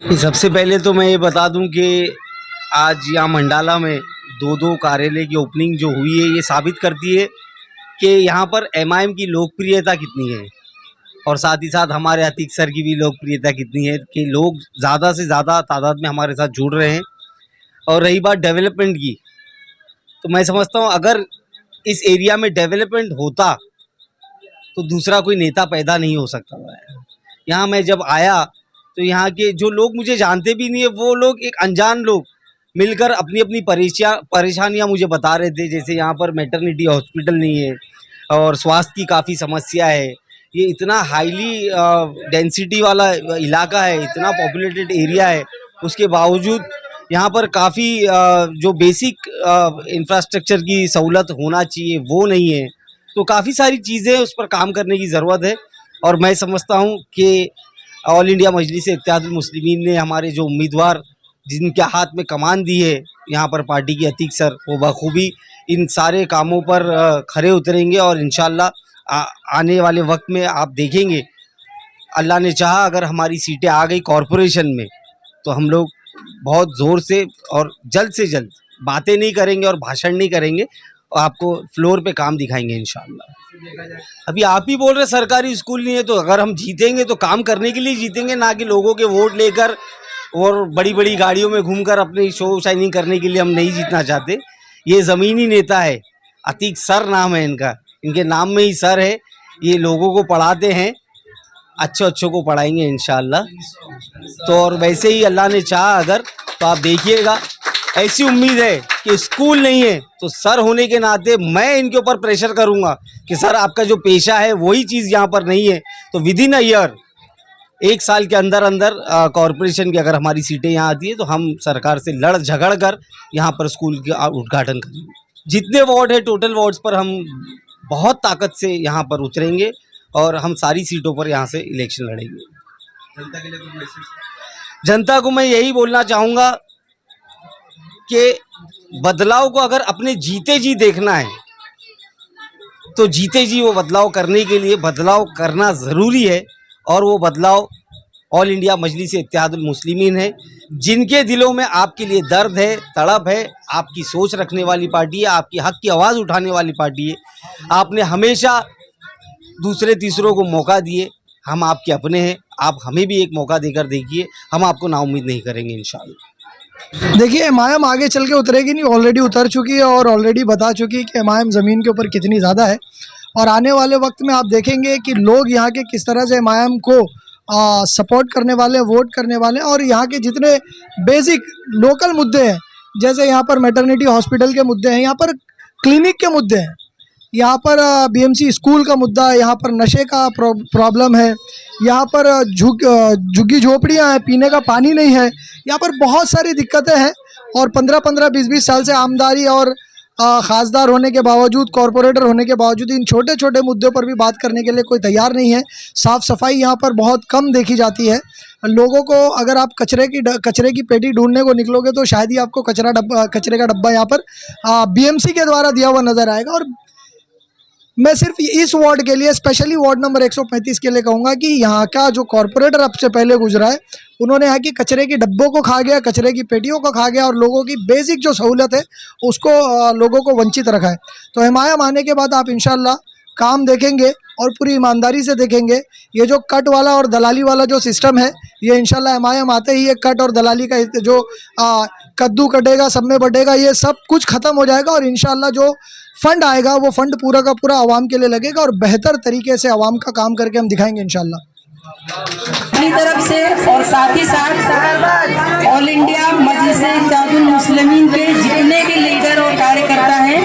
सबसे पहले तो मैं ये बता दूं कि आज यहाँ मंडाला में दो कार्यालय की ओपनिंग जो हुई है, ये साबित करती है कि यहाँ पर एमआईएम की लोकप्रियता कितनी है और साथ ही साथ हमारे अतीक सर की भी लोकप्रियता कितनी है कि लोग ज़्यादा से ज़्यादा तादाद में हमारे साथ जुड़ रहे हैं। और रही बात डेवलपमेंट की, तो मैं समझता हूँ अगर इस एरिया में डेवलपमेंट होता तो दूसरा कोई नेता पैदा नहीं हो सकता था। यहाँ मैं जब आया तो यहाँ के जो लोग मुझे जानते भी नहीं है, वो लोग एक अनजान लोग मिलकर अपनी अपनी परेशानियाँ मुझे बता रहे थे। जैसे यहाँ पर मैटरनिटी हॉस्पिटल नहीं है और स्वास्थ्य की काफ़ी समस्या है। ये इतना हाईली डेंसिटी वाला इलाका है, इतना पॉपुलेटेड एरिया है, उसके बावजूद यहाँ पर काफ़ी जो बेसिक इंफ्रास्ट्रक्चर की सहूलत होना चाहिए वो नहीं है। तो काफ़ी सारी चीज़ें उस पर काम करने की ज़रूरत है। और मैं समझता हूँ कि ऑल इंडिया मजलिस इत्तेहादुल मुस्लिमीन ने हमारे जो उम्मीदवार जिनके हाथ में कमान दी है यहाँ पर पार्टी की अतीक सर, वो बखूबी इन सारे कामों पर खरे उतरेंगे और इंशाल्लाह आने वाले वक्त में आप देखेंगे, अल्लाह ने चाहा अगर हमारी सीटें आ गई कॉरपोरेशन में तो हम लोग बहुत ज़ोर से और जल्द से जल्द बातें नहीं करेंगे और भाषण नहीं करेंगे और आपको फ्लोर पे काम दिखाएंगे इंशाल्लाह। अभी आप ही बोल रहे सरकारी स्कूल नहीं है, तो अगर हम जीतेंगे तो काम करने के लिए जीतेंगे, ना कि लोगों के वोट लेकर और बड़ी बड़ी गाड़ियों में घूमकर अपनी शो शाइनिंग करने के लिए हम नहीं जीतना चाहते। ये ज़मीनी नेता है, अतीक सर नाम है इनका, इनके नाम में ही सर है। ये लोगों को पढ़ाते हैं, अच्छों को पढ़ाएंगे इंशाल्लाह। तो और वैसे ही अल्लाह ने चाहा अगर तो आप देखिएगा, ऐसी उम्मीद है कि स्कूल नहीं है तो सर होने के नाते मैं इनके ऊपर प्रेशर करूंगा कि सर आपका जो पेशा है वही चीज़ यहाँ पर नहीं है, तो विद इन अ ईयर, एक साल के अंदर अंदर कॉरपोरेशन की अगर हमारी सीटें यहाँ आती है तो हम सरकार से लड़ झगड़ कर यहाँ पर स्कूल का उद्घाटन करेंगे। जितने वार्ड है टोटल वार्ड्स पर हम बहुत ताकत से यहाँ पर उतरेंगे और हम सारी सीटों पर यहाँ से इलेक्शन लड़ेंगे। जनता के लिए कोई मैसेज? जनता को मैं यही बोलना चाहूँगा कि बदलाव को अगर अपने जीते जी देखना है तो जीते जी वो बदलाव करने के लिए बदलाव करना ज़रूरी है। और वो बदलाव ऑल इंडिया मजलिस इत्तेहादुल मुस्लिमीन है, जिनके दिलों में आपके लिए दर्द है, तड़प है, आपकी सोच रखने वाली पार्टी है, आपकी हक की आवाज़ उठाने वाली पार्टी है। आपने हमेशा दूसरे तीसरों को मौका दिए, हम आपके अपने हैं, आप हमें भी एक मौका देकर देखिए, हम आपको नाउम्मीद नहीं करेंगे इंशाल्लाह। देखिए, एमआईएम आगे चल के उतरेगी नहीं, ऑलरेडी उतर चुकी है और ऑलरेडी बता चुकी है कि एमआईएम ज़मीन के ऊपर कितनी ज़्यादा है। और आने वाले वक्त में आप देखेंगे कि लोग यहाँ के किस तरह से एमआईएम को सपोर्ट करने वाले, वोट करने वाले। और यहाँ के जितने बेसिक लोकल मुद्दे हैं, जैसे यहाँ पर मैटरनिटी हॉस्पिटल के मुद्दे हैं, यहाँ पर क्लिनिक के मुद्दे हैं, यहाँ पर बीएमसी स्कूल का मुद्दा है, यहाँ पर नशे का प्रॉब्लम है, यहाँ पर झुग्गी झोपड़ियाँ हैं, पीने का पानी नहीं है, यहाँ पर बहुत सारी दिक्कतें हैं। और 15-15, 20-20 साल से आमदारी और खासदार होने के बावजूद, कॉरपोरेटर होने के बावजूद इन छोटे छोटे मुद्दों पर भी बात करने के लिए कोई तैयार नहीं है। साफ़ सफाई यहाँ पर बहुत कम देखी जाती है। लोगों को अगर आप कचरे की पेटी ढूंढने को निकलोगे तो शायद ही आपको कचरे का डब्बा यहाँ पर बीएमसी के द्वारा दिया हुआ नज़र आएगा। और मैं सिर्फ इस वार्ड के लिए, स्पेशली वार्ड नंबर 135 के लिए कहूँगा कि यहाँ का जो कॉरपोरेटर अब से पहले गुजरा है, उन्होंने यहाँ की कचरे की डब्बों को खा गया, कचरे की पेटियों को खा गया और लोगों की बेसिक जो सहूलत है उसको लोगों को वंचित रखा है। तो एमआईएम आने के बाद आप इंशाल्लाह काम देखेंगे और पूरी ईमानदारी से देखेंगे। ये जो कट वाला और दलाली वाला जो सिस्टम है, ये इंशाल्लाह एमआईएम आते ही ये कट और दलाली का जो कद्दू कटेगा सब में बटेगा, ये सब कुछ ख़त्म हो जाएगा। और इंशाल्लाह जो फंड आएगा वो फंड पूरा का पूरा आवाम के लिए लगेगा और बेहतर तरीके से आवाम का काम करके हम दिखाएंगे इंशाल्लाह अपनी तरफ से। और साथ ही साथ ऑल इंडिया मजलिस इत्तेहादुल मुस्लिमीन के जितने भी लीडर और कार्यकर्ता हैं,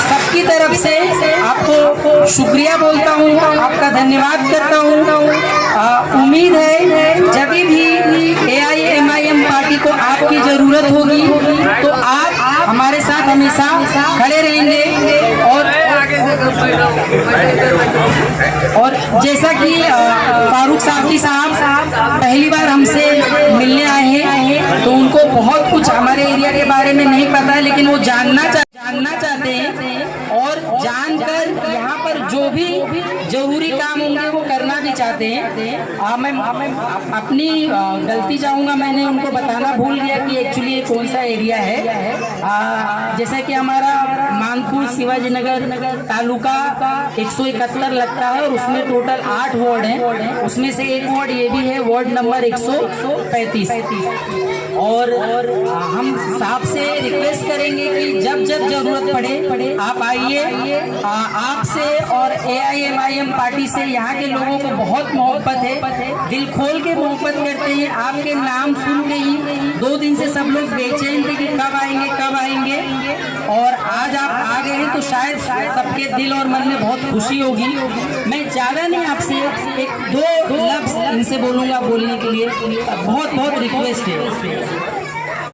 सबकी तरफ से आपको शुक्रिया बोलता हूँ, आपका धन्यवाद करता हूँ। उम्मीद है जब भी एआईएमआईएम पार्टी को आपकी ज़रूरत होगी तो आप हमारे साथ हमेशा खड़े रहेंगे। और जैसा कि फारूक साहब पहली बार हमसे मिलने आए हैं, तो उनको बहुत कुछ हमारे एरिया के बारे में नहीं पता है, लेकिन वो जानना चाहते हैं और जानकर यहाँ पर जो भी जरूरी काम होंगे वो करना भी चाहते हैं। मैं अपनी गलती चाहूँगा, मैंने उनको बताना भूल गया कि एक्चुअली ये कौन सा एरिया है। जैसा कि हमारा मानपुर शिवाजी नगर तालुका 171 लगता है और उसमें टोटल 8 वार्ड हैं, उसमें से एक वार्ड ये भी है, वार्ड नंबर 135। और हम साहब से रिक्वेस्ट करेंगे कि जब जब जरूरत पड़े आप आइए। आपसे और AIMIM पार्टी से यहाँ के लोगों को बहुत मोहब्बत है, दिल खोल के मोहब्बत करते हैं। आपके नाम सुन के ही 2 दिन से सब लोग बेचैन थे कि कब आएंगे, और आज आप आ गए हैं तो शायद सबके दिल और मन में बहुत खुशी होगी। मैं ज़्यादा नहीं, आपसे 1-2 लफ्ज़ इनसे बोलूँगा बोलने के लिए, बहुत बहुत रिक्वेस्ट है।